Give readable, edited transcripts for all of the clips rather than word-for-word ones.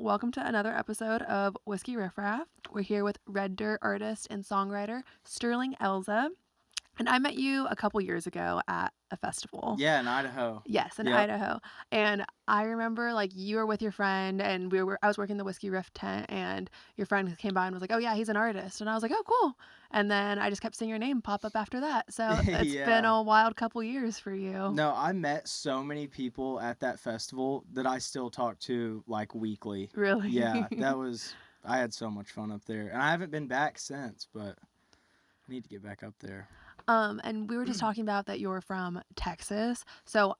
welcome to another episode of Whiskey Riff Raff. We're here with Red Dirt artist and songwriter Sterling Elza. And I met you a couple years ago at a festival. Yeah, in Idaho. Yes, in Yep. Idaho. And I remember like you were with your friend and I was working the Whiskey Riff tent and your friend came by and was like, "Oh yeah, he's an artist." And I was like, "Oh, cool." And then I just kept seeing your name pop up after that. So it's been Yeah. a wild couple years for you. No, I met so many people at that festival that I still talk to like weekly. Really? Yeah, I had so much fun up there. And I haven't been back since, but I need to get back up there. And we were just talking about that you're from Texas. So,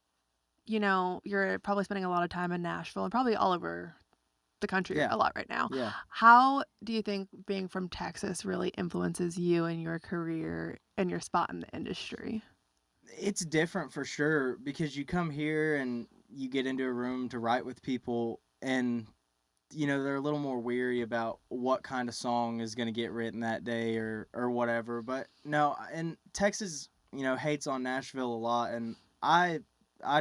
you're probably spending a lot of time in Nashville and probably all over the country Yeah. a lot right now. Yeah. How do you think being from Texas really influences you and your career and your spot in the industry? It's different for sure because you come here and you get into a room to write with people and they're a little more weary about what kind of song is going to get written that day or whatever. But no, and Texas, hates on Nashville a lot, and I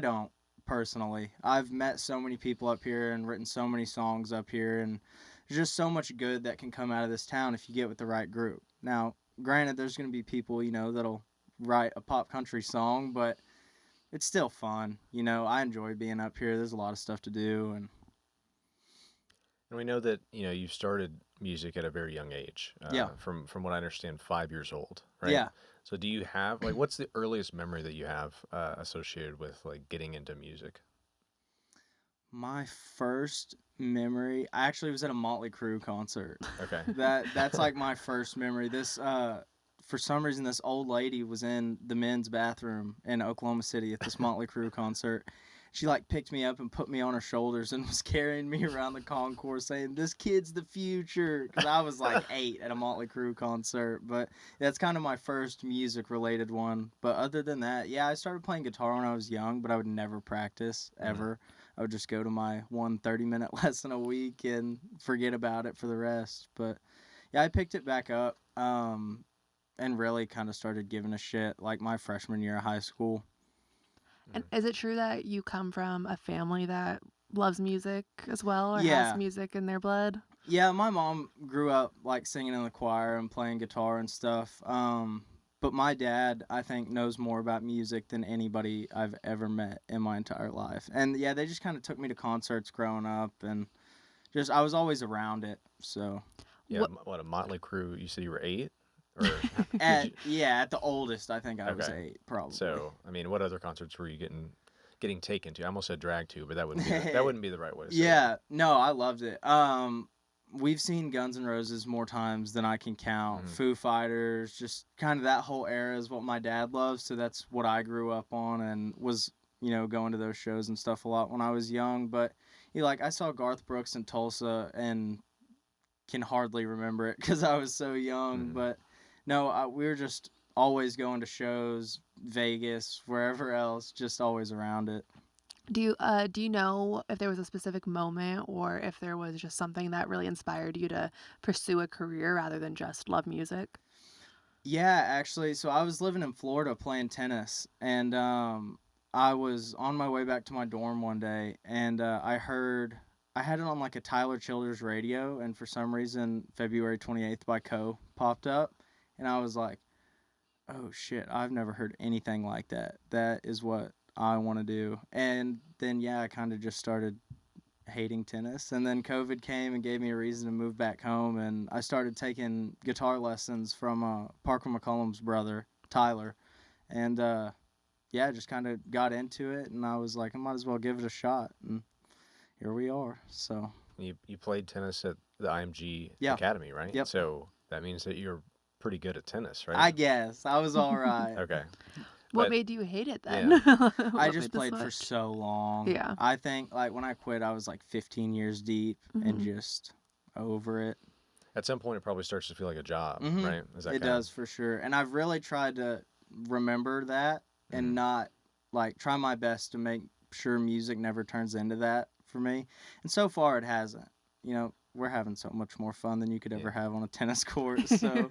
don't personally. I've met so many people up here and written so many songs up here, and there's just so much good that can come out of this town if you get with the right group. Now, granted, there's going to be people, that'll write a pop country song, but it's still fun. I enjoy being up here. There's a lot of stuff to do, and we know that you started music at a very young age. Yeah. From what I understand, 5 years old, right? Yeah. So do you have what's the earliest memory that you have associated with getting into music? My first memory, I actually was at a Motley Crue concert. Okay. That's like my first memory. This for some reason this old lady was in the men's bathroom in Oklahoma City at this Motley Crue concert. She picked me up and put me on her shoulders and was carrying me around the concourse saying, "This kid's the future." Because I was 8 at a Motley Crue concert. But that's kind of my first music related one. But other than that, yeah, I started playing guitar when I was young, but I would never practice ever. Mm-hmm. I would just go to my 30-minute lesson a week and forget about it for the rest. But yeah, I picked it back up and really kind of started giving a shit my freshman year of high school. And is it true that you come from a family that loves music as well or Yeah. has music in their blood? Yeah, my mom grew up singing in the choir and playing guitar and stuff. But my dad, I think, knows more about music than anybody I've ever met in my entire life. And yeah, they just kind of took me to concerts growing up and just I was always around it. So yeah, what a Motley Crue. You said you were 8? Or at the oldest, I think I was 8, probably. So, I mean, what other concerts were you getting taken to? I almost said dragged to, but that wouldn't be the right way to say it. No, I loved it. We've seen Guns N' Roses more times than I can count. Mm-hmm. Foo Fighters, just kind of that whole era is what my dad loves, so that's what I grew up on and was, going to those shows and stuff a lot when I was young. But I saw Garth Brooks in Tulsa and can hardly remember it because I was so young, Mm-hmm. but no, we were just always going to shows, Vegas, wherever else, just always around it. Do you know if there was a specific moment or if there was just something that really inspired you to pursue a career rather than just love music? Yeah, actually, so I was living in Florida playing tennis, and I was on my way back to my dorm one day, and I had it on a Tyler Childers radio, and for some reason, February 28th by Co. popped up. And I was like, oh, shit, I've never heard anything like that. That is what I want to do. And then, yeah, I kind of just started hating tennis. And then COVID came and gave me a reason to move back home. And I started taking guitar lessons from Parker McCollum's brother, Tyler. And, yeah, just kind of got into it. And I was like, I might as well give it a shot. And here we are. So You played tennis at the IMG Yeah. Academy, right? Yep. So that means that you're pretty good at tennis, right? I guess. I was all right. Okay. What made you hate it then? Yeah. I just played for so long. Yeah. I think when I quit, I was 15 years deep and just over it. At some point, it probably starts to feel like a job, Mm-hmm. right? It does for sure. And I've really tried to remember that and not try my best to make sure music never turns into that for me. And so far, it hasn't. We're having so much more fun than you could ever have on a tennis court. So,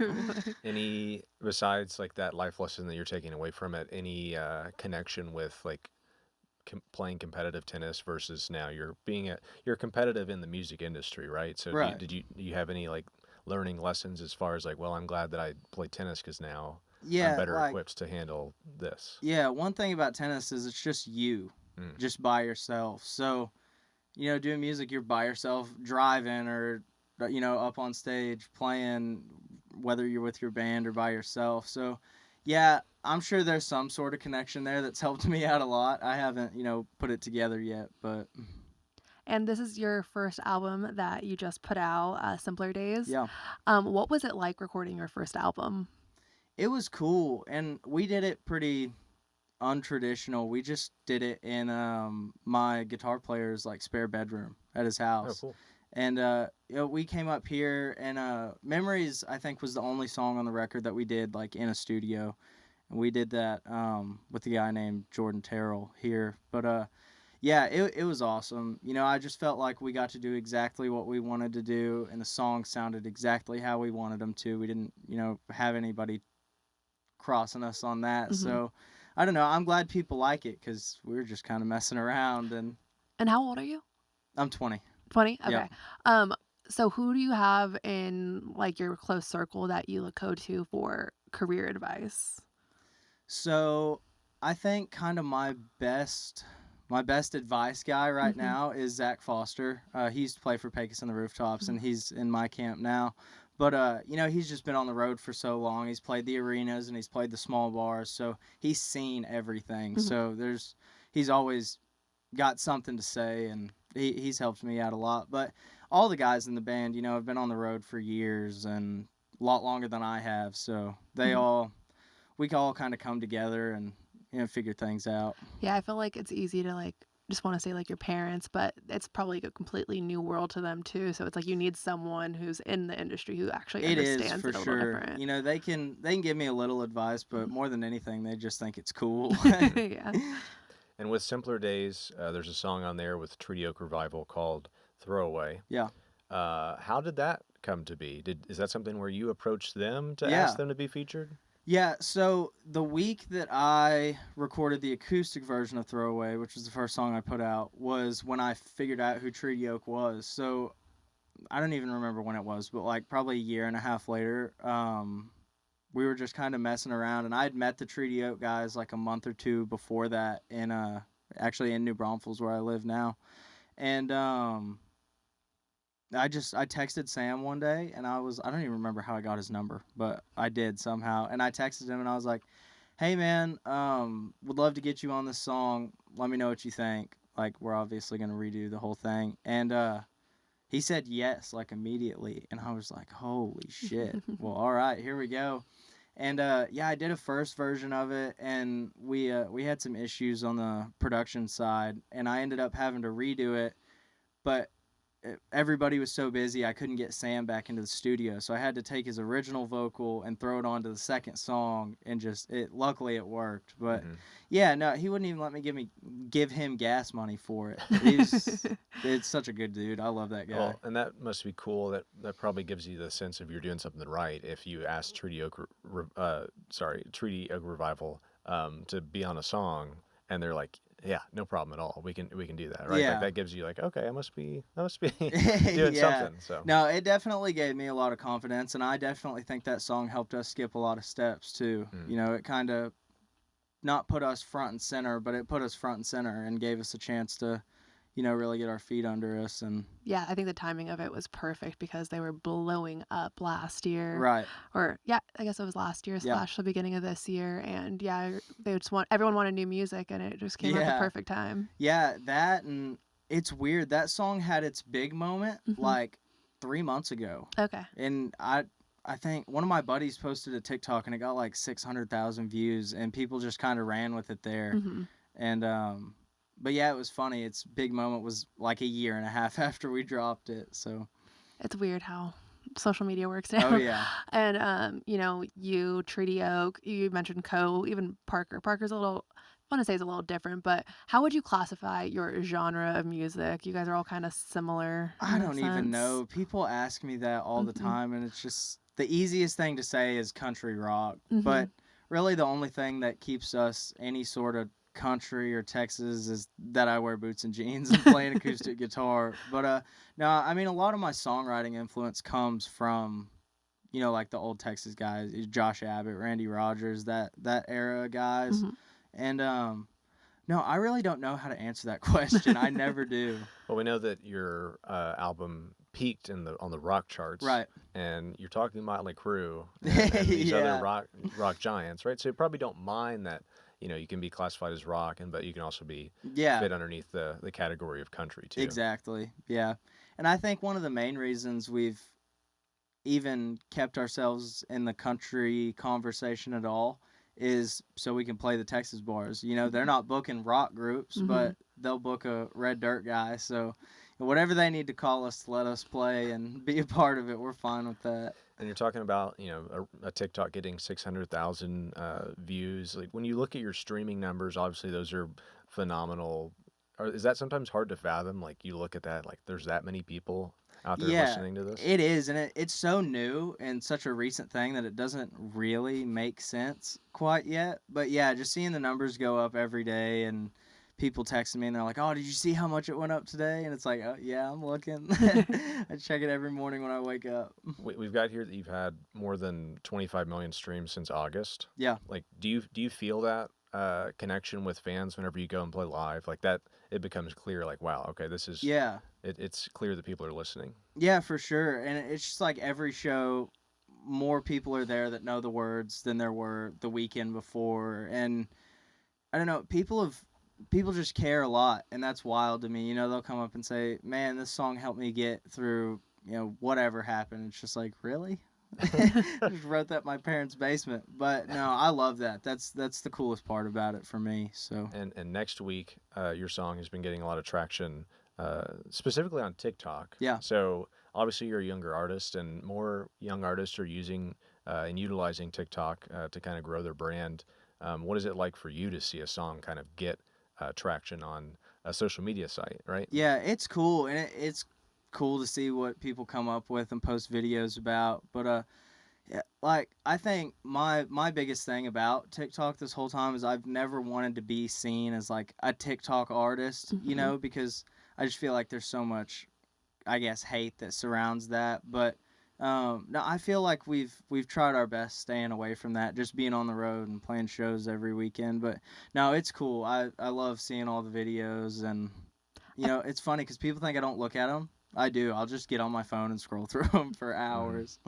any besides that life lesson that you're taking away from it, any connection with playing competitive tennis versus now you're competitive in the music industry, right? So Right. do you have any like learning lessons as far as like, well, I'm glad that I play tennis because now I'm Yeah, better like, equipped to handle this. yeah, one thing about tennis is it's just you, Mm. just by yourself. So, doing music, you're by yourself, driving or, up on stage playing, whether you're with your band or by yourself. So, yeah, I'm sure there's some sort of connection there that's helped me out a lot. I haven't, put it together yet, but And this is your first album that you just put out, Simpler Days. yeah, What was it like recording your first album? it was cool. And we did it pretty untraditional. We just did it in my guitar player's like spare bedroom at his Oh, house. cool. And we came up here, and Memories, I think, was the only song on the record that we did like in a studio. And we did that with a guy named Jordan Terrell here. But yeah, it was awesome. I just felt like we got to do exactly what we wanted to do, and the song sounded exactly how we wanted them to. We didn't, have anybody crossing us on that. Hmm. So I don't know. I'm glad people like it because we were just kind of messing around, and And how old are you? I'm 20. 20? Yeah. Okay. So who do you have in like your close circle that you go to for career advice? So I think kind of my best advice guy right Hmm. now is Zach Foster. He used to play for Pecos and the Rooftops, and Hmm. he's in my camp now. But he's just been on the road for so long. He's played the arenas and he's played the small bars, so he's seen everything. Hmm. So he's always got something to say, and he's helped me out a lot. But all the guys in the band, have been on the road for years and a lot longer than I have. So Hmm. we all kind of come together and figure things out. Yeah, I feel like it's easy to like just want to say like your parents, but it's probably a completely new world to them too. So it's like you need someone who's in the industry who actually It is understands for it a little sure. different. They can give me a little advice, but more than anything, they just think it's cool. Yeah. And with Simpler Days, there's a song on there with Treaty Oak Revival called Throwaway. Yeah. How did that come to be? Is that something where you approached them to Yeah. ask them to be featured? Yeah, so the week that I recorded the acoustic version of Throwaway, which was the first song I put out, was when I figured out who Treaty Oak was. So I don't even remember when it was, but like probably a year and a half later, we were just kind of messing around, and I had met the Treaty Oak guys like a month or two before that in actually in New Braunfels where I live now. And I texted Sam one day, and I don't even remember how I got his number, but I did somehow. And I texted him and I was like, "Hey man, would love to get you on this song. Let me know what you think. Like, we're obviously gonna redo the whole thing." And he said yes, like immediately, and I was like, "Holy shit! Well, all right, here we go." And yeah, I did a first version of it, and we had some issues on the production side, and I ended up having to redo it, but everybody was so busy I couldn't get Sam back into the studio, so I had to take his original vocal and throw it onto the second song, and luckily it worked. But Mm-hmm. yeah, no, he wouldn't even let me give him gas money for it. It's such a good dude. I love that guy. Well, and that must be cool. That probably gives you the sense of you're doing something right if you ask Treaty Oak Revival to be on a song, and they're like, yeah, no problem at all. We can do that, right? Yeah. Like that gives you like, okay, I must be doing Yeah. something. So No, it definitely gave me a lot of confidence, and I definitely think that song helped us skip a lot of steps too. It kind of not put us front and center, but it put us front and center and gave us a chance to, really get our feet under us. And Yeah, I think the timing of it was perfect because they were blowing up last year. right. Or yeah, I guess it was last year Yeah. / the beginning of this year. And yeah, everyone wanted new music, and it just came at the Yeah. perfect time. Yeah, that, and it's weird. That song had its big moment Mhm. like 3 months ago. Okay. And I think one of my buddies posted a TikTok and it got like 600,000 views, and people just kind of ran with it there. Hmm. And but yeah, it was funny. Its big moment was like a year and a half after we dropped it. So It's weird how social media works now. oh yeah. And you, Treaty Oak, you mentioned even Parker. Parker's a little, I want to say is a little different, but how would you classify your genre of music? You guys are all kind of similar. I in that don't even sense. know. People ask me that all the Mhm. time, and it's just the easiest thing to say is country rock. Mhm. But really, the only thing that keeps us any sort of country or Texas is that I wear boots and jeans and play an acoustic guitar. But no, I mean, a lot of my songwriting influence comes from, like the old Texas guys, Josh Abbott, Randy Rogers, that era of guys. Mhm. And no, I really don't know how to answer that question. I never do. Well, we know that your album peaked on the rock charts, Right. and you're talking Motley Crue and these Yeah. other rock giants, right? So you probably don't mind that you can be classified as rock, but you can also be Yeah. fit underneath the category of country too. Exactly. Yeah. And I think one of the main reasons we've even kept ourselves in the country conversation at all is so we can play the Texas bars. They're not booking rock groups, but they'll book a red dirt guy. So whatever they need to call us to let us play and be a part of it, we're fine with that. And you're talking about, a TikTok getting 600,000 views. Like when you look at your streaming numbers, obviously those are phenomenal. Is that sometimes hard to fathom? Like you look at that, like there's that many people out there listening to this? It is, and it's so new and such a recent thing that it doesn't really make sense quite yet. But yeah, just seeing the numbers go up every day and people texting me and they're like, "Oh, did you see how much it went up today?" And it's like, "Oh, yeah, I'm looking." I check it every morning when I wake up. We've got here that you've had more than 25 million streams since August. Yeah. Like, do you feel that connection with fans whenever you go and play live? Like that, it becomes clear. Like, wow, okay, this is It's clear that people are listening. Yeah, for sure. And it's just like every show, more people are there that know the words than there were the weekend before. And I don't know, people just care a lot, and that's wild to me. They'll come up and say, "Man, this song helped me get through, whatever happened." It's just like, really? I just wrote that in my parents' basement. But no, I love that. That's the coolest part about it for me. So. And next week, your song has been getting a lot of traction, specifically on TikTok. Yeah. So obviously you're a younger artist, and more young artists are using and utilizing TikTok to kind of grow their brand. What is it like for you to see a song kind of get traction on a social media site, right? Yeah, it's cool, and it's cool to see what people come up with and post videos about. But yeah, like I think my biggest thing about TikTok this whole time is I've never wanted to be seen as like a TikTok artist, because I just feel like there's so much, I guess, hate that surrounds that. But no, I feel like we've tried our best staying away from that, just being on the road and playing shows every weekend. But no, it's cool. I love seeing all the videos, and it's funny because people think I don't look at them. I do. I'll just get on my phone and scroll through them for hours.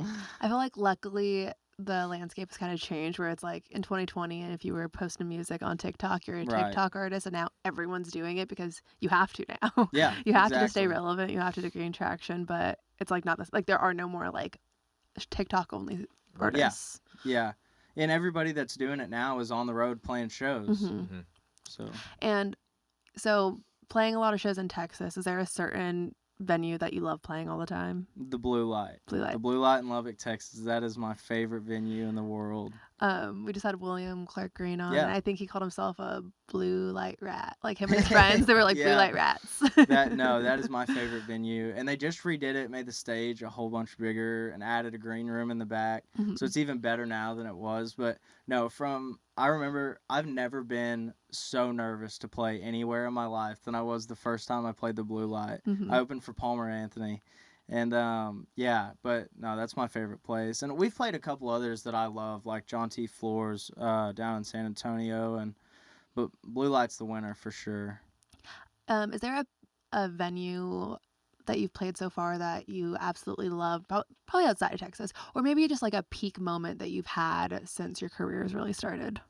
I feel like luckily the landscape has kind of changed where it's like in 2020, and if you were posting music on TikTok, you're a Right. TikTok artist, and now everyone's doing it because you have to now. Yeah, You have to stay exactly. relevant. You have to gain traction, but it's like not this. Like there are no more like TikTok only artists. Yeah, and everybody that's doing it now is on the road playing shows. Mm-hmm. So And so playing a lot of shows in Texas, is there a certain venue that you love playing all the time? the Blue Light. Blue Light. The Blue Light in Lubbock, Texas. That is my favorite venue in the world. We just had William Clark Green on, Yeah. and I think he called himself a blue light rat. Like him and his friends, they were like blue Yeah. light rats. That is my favorite venue. And they just redid it, made the stage a whole bunch bigger, and added a green room in the back. Mhm. So it's even better now than it was. But no, I remember I've never been so nervous to play anywhere in my life than I was the first time I played the Blue Light. Mhm. I opened for Palmer Anthony. And yeah, but no, that's my favorite place. And we've played a couple others that I love, like John T. Floors down in San Antonio, but Blue Light's the winner for sure. Is there a venue that you've played so far that you absolutely love, probably outside of Texas, or maybe just like a peak moment that you've had since your career has really started?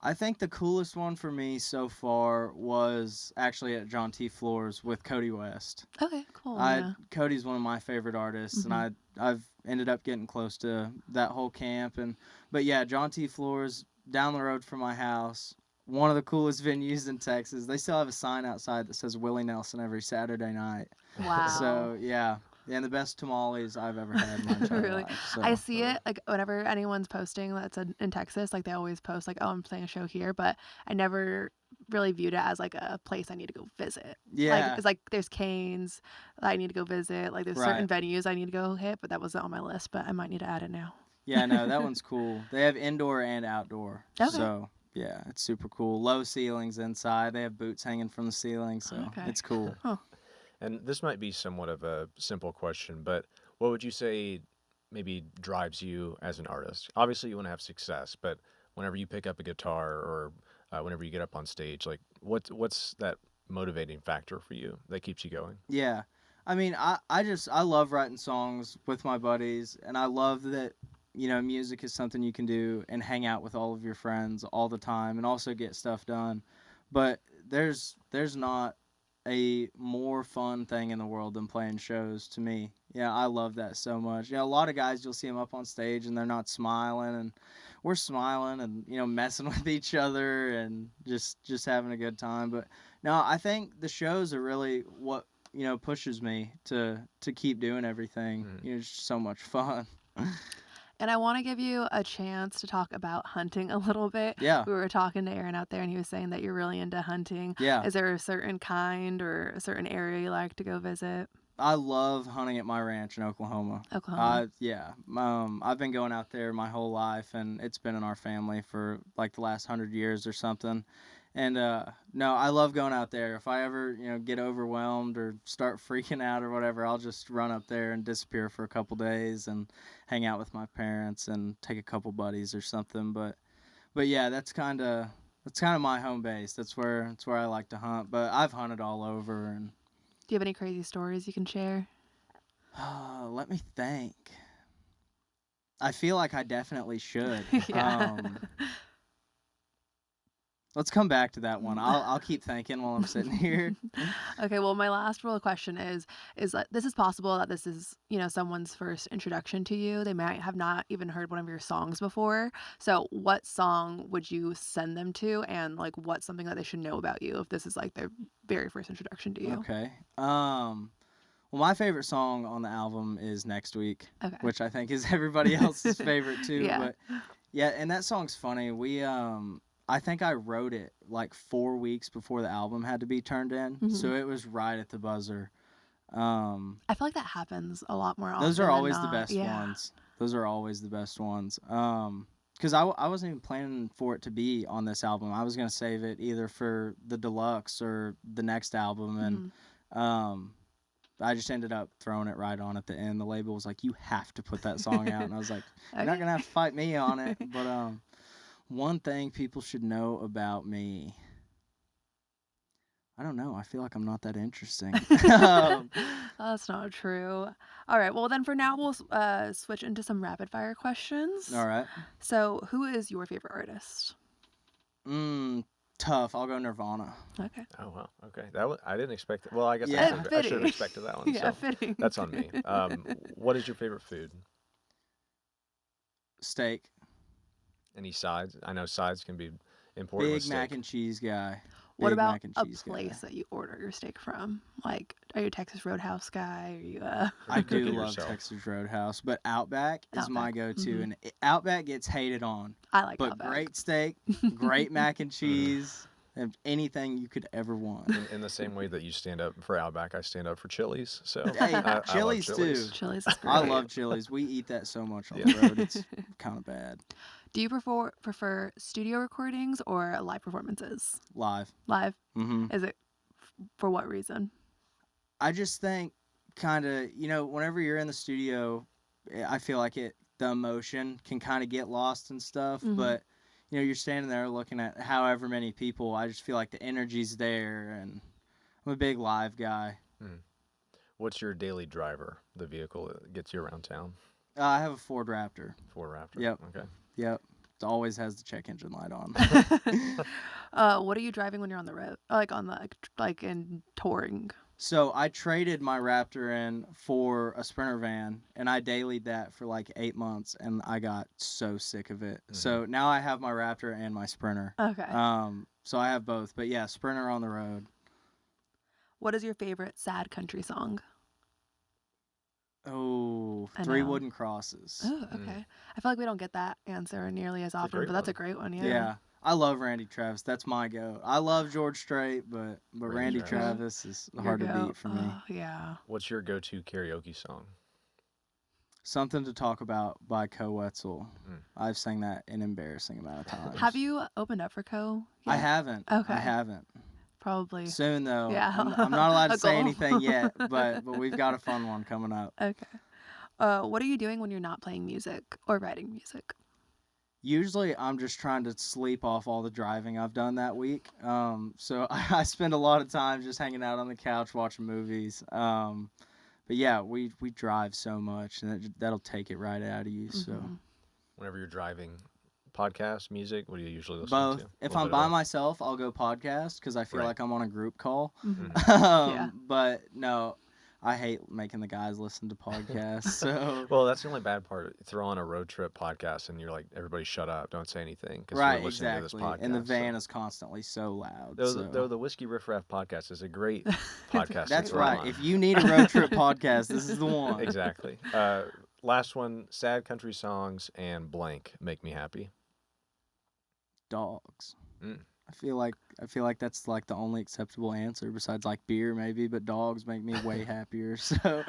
I think the coolest one for me so far was actually at John T. Floors with Cody West. Okay, cool. Yeah. Cody's one of my favorite artists, and I've ended up getting close to that whole camp. But yeah, John T. Floors down the road from my house, one of the coolest venues in Texas. They still have a sign outside that says Willie Nelson every Saturday night. Wow. So yeah, and the best tamales I've ever had in my entire Really? life. So. I see it like whenever anyone's posting that's in Texas, like they always post like, oh, I'm playing a show here, but I never really viewed it as like a place I need to go visit. Yeah. Like it's like there's Canes that I need to go visit. Like there's certain venues I need to go hit, but that wasn't on my list, but I might need to add it now. Yeah, no, that one's cool. They have indoor and outdoor. Okay. So Yeah, it's super cool. Low ceilings inside. They have boots hanging from the ceiling, so Okay. it's cool. Huh. And this might be somewhat of a simple question, but what would you say maybe drives you as an artist? Obviously, you want to have success, but whenever you pick up a guitar or whenever you get up on stage, like what's that motivating factor for you that keeps you going? Yeah. I mean, I love writing songs with my buddies, and I love that, music is something you can do and hang out with all of your friends all the time and also get stuff done. But there's not a more fun thing in the world than playing shows to me. Yeah, I love that so much. A lot of guys, you'll see them up on stage and they're not smiling, and we're smiling and messing with each other and just having a good time. But no, I think the shows are really what pushes me to keep doing everything. Mm. It's just so much fun. And I want to give you a chance to talk about hunting a little bit. Yeah, We were talking to Aaron out there, and he was saying that you're really into hunting. yeah. Is there a certain kind or a certain area you like to go visit? I love hunting at my ranch in Oklahoma. Oklahoma. Yeah. I've been going out there my whole life, and it's been in our family for like the last 100 years or something. And no, I love going out there. If I ever get overwhelmed or start freaking out or whatever, I'll just run up there and disappear for a couple days and hang out with my parents and take a couple buddies or something. But yeah, that's kind of my home base. That's where I like to hunt. But I've hunted all over, and Do you have any crazy stories you can share? let me think. I feel like I definitely should. Yeah. Let's come back to that one. I'll keep thinking while I'm sitting here. Okay, well, my last real question is that this is possible that this is, someone's first introduction to you. They might have not even heard one of your songs before. So, what song would you send them to, and like what's something that they should know about you if this is like their very first introduction to you? Okay. Well, my favorite song on the album is Next Week, Okay. which I think is everybody else's favorite too. Yeah. But yeah, and that song's funny. I think I wrote it like 4 weeks before the album had to be turned in, so it was right at the buzzer. I feel like that happens a lot more often. Those are than always the not. best Yeah. ones. Those are always the best ones. Because I wasn't even planning for it to be on this album. I was gonna save it either for the deluxe or the next album, and I just ended up throwing it right on at the end. The label was like, "You have to put that song out," and I was like, "You're not gonna have to fight me on it." But one thing people should know about me. I don't know. I feel like I'm not that interesting. That's not true. All right. Well, then for now, we'll switch into some rapid fire questions. All right. So, who is your favorite artist? Tough. I'll go Nirvana. Okay. Oh wow, okay. I didn't expect it. Well, I guess Yeah. I should have Fitting. expected that one. Yeah, So fitting. that's on me. What is your favorite food? Steak. Any sides? I know sides can be important with Big mac steak. and cheese guy. What Big about mac and a cheese place guy. that you order your steak from? Like, are you a Texas Roadhouse guy? Are you I You cook do it love yourself. Texas Roadhouse, but Outback is my Outback. go-to, and Outback gets hated on. I like But Outback. great steak, great mac and cheese, and anything you could ever want. In the same way that you stand up for Outback, I stand up for Chili's. So Hey, I love Chili's Chili's. too. Chili's is great. I love Chili's. We eat that so much on Yeah. the road. It's kind of bad. Do you prefer studio recordings or live performances? Live. Live? Mm-hmm. Is it for what reason? I just think kind of, whenever you're in the studio, I feel like the emotion can kind of get lost and stuff. Mhm. But, you're standing there looking at however many people. I just feel like the energy's there, and I'm a big live guy. What's your daily driver? The vehicle that gets you around town? I have a Ford Raptor. Ford Raptor. Yep. Okay. Yep. It always has the check engine light on. What are you driving when you're on the road? Like on the like in touring? So I traded my Raptor in for a Sprinter van, and I dailied that for like 8 months, and I got so sick of it. So now I have my Raptor and my Sprinter. Okay. So I have both, but yeah, Sprinter on the road. What is your favorite sad country song? Oh, I Three know. Wooden Crosses. Oh, okay. I feel like we don't get that answer nearly as often, great but that's a one. great one. Yeah. I love Randy Travis. That's my goat. I love George Strait, but Randy Randy Travis. Travis is Your hard to goat. beat for me. Oh, yeah. What's your go-to karaoke song? Something to Talk About by Co Wetzel. Mm. I've sang that an embarrassing amount of times. Have you opened up for Co? I yet? haven't. Okay. I haven't. Probably. Soon though. Yeah. I'm not allowed A to say goal. anything yet, but we've got a fun one coming up. Okay. What are you doing when you're not playing music or writing music? Usually I'm just trying to sleep off all the driving I've done that week. So I spend a lot of time just hanging out on the couch watching movies. But yeah, we drive so much, and that'll take it right out of you. So Whenever you're driving, podcast, music, what do you usually listen both. to? If A little I'm bit by of myself, I'll go podcast because I feel Right. like I'm on a group call. both. Yeah. But no, I hate making the guys listen to podcasts. So Well, that's the only bad part. Throw on a road trip podcast and you're like, everybody shut up, don't say anything because right, we're listening exactly. to this podcast. And the van so. is constantly so loud. Though the Whiskey Riff Raff podcast is a great podcast. to That's throw right. on. If you need a road trip podcast, this is the one. Exactly. Last one, sad country songs and blank make me happy. Dogs. Mm. I feel like that's like the only acceptable answer besides like beer maybe, but dogs make me way happier. So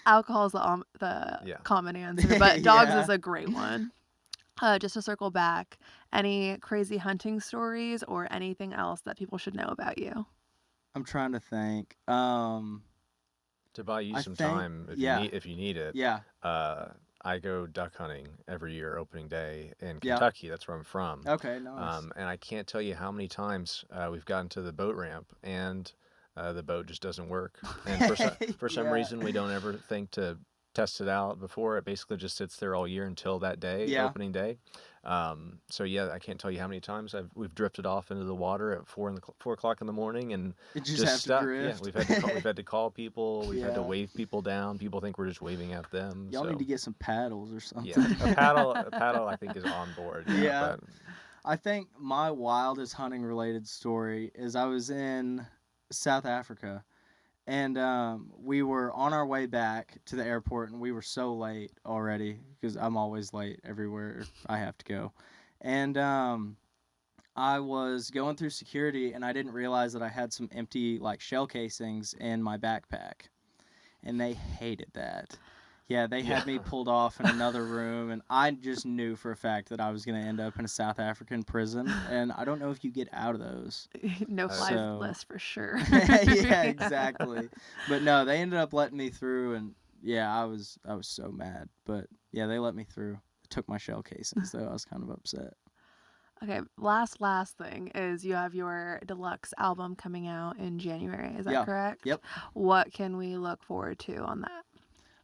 Alcohol is the Yeah. common answer, but dogs Yeah. is a great one. Just to circle back, any crazy hunting stories or anything else that people should know about you? I'm trying to think. To buy you I some think- time yeah. if you need it. Yeah. I go duck hunting every year opening day in Yeah. Kentucky. That's where I'm from. Okay. Nice. And I can't tell you how many times we've gotten to the boat ramp and the boat just doesn't work. And for some Yeah. reason, we don't ever think to test it out before. It basically just sits there all year until that day, Yeah. opening day. So yeah, I can't tell you how many times we've drifted off into the water at 4 o'clock in the morning and It just has stuck. to drift. Yeah, we've had to call people. We've had to Yeah. wave people down. People think we're just waving at them. Y'all so. need to get some paddles or something. Yeah, a paddle, I think is on board. Yeah. But I think my wildest hunting related story is I was in South Africa, and we were on our way back to the airport, and we were so late already because I'm always late everywhere I have to go. And I was going through security, and I didn't realize that I had some empty like shell casings in my backpack, and they hated that. Yeah, they had me pulled off in another room, and I just knew for a fact that I was going to end up in a South African prison, and I don't know if you get out of those. No fly So- list for sure. Yeah, exactly. But no, they ended up letting me through, and yeah, I was so mad. But yeah, they let me through. They took my shell casings, though. I was kind of upset. Okay, last thing is you have your deluxe album coming out in January. Is that Yeah. correct? Yep. What can we look forward to on that?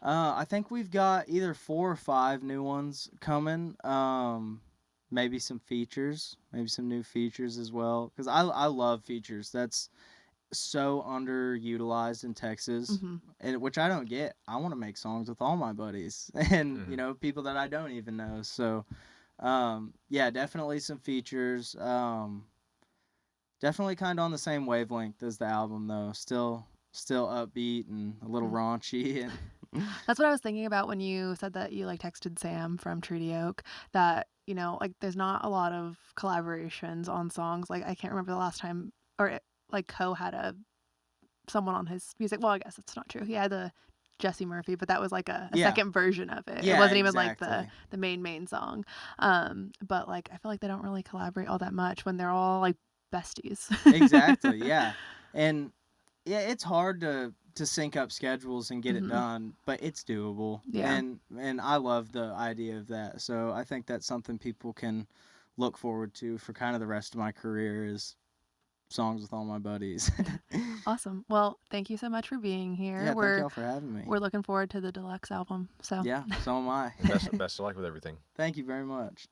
I think we've got either 4 or 5 new ones coming. Maybe some features, maybe some new features as well. Because I love features. That's so underutilized in Texas, and which I don't get. I want to make songs with all my buddies and Mhm. you know, people that I don't even know. So, yeah, definitely some features. Definitely kind of on the same wavelength as the album though. Still upbeat and a little raunchy and. That's what I was thinking about when you said that you like texted Sam from Treaty Oak that, you know, like there's not a lot of collaborations on songs. Like I can't remember the last time like Co had someone on his music. Well, I guess it's not true. He had the Jesse Murphy, but that was like a Yeah. second version of it. It Yeah, wasn't even like exactly. the main song. But like I feel like they don't really collaborate all that much when they're all like besties. Exactly, yeah. And yeah, it's hard to sync up schedules and get it done, but it's doable. Yeah. And I love the idea of that. So I think that's something people can look forward to for kind of the rest of my career is songs with all my buddies. Awesome. Well, thank you so much for being here. Yeah, thank we're y'all for having me. we're looking forward to the deluxe album. So Yeah, so am I. best of luck with everything. Thank you very much.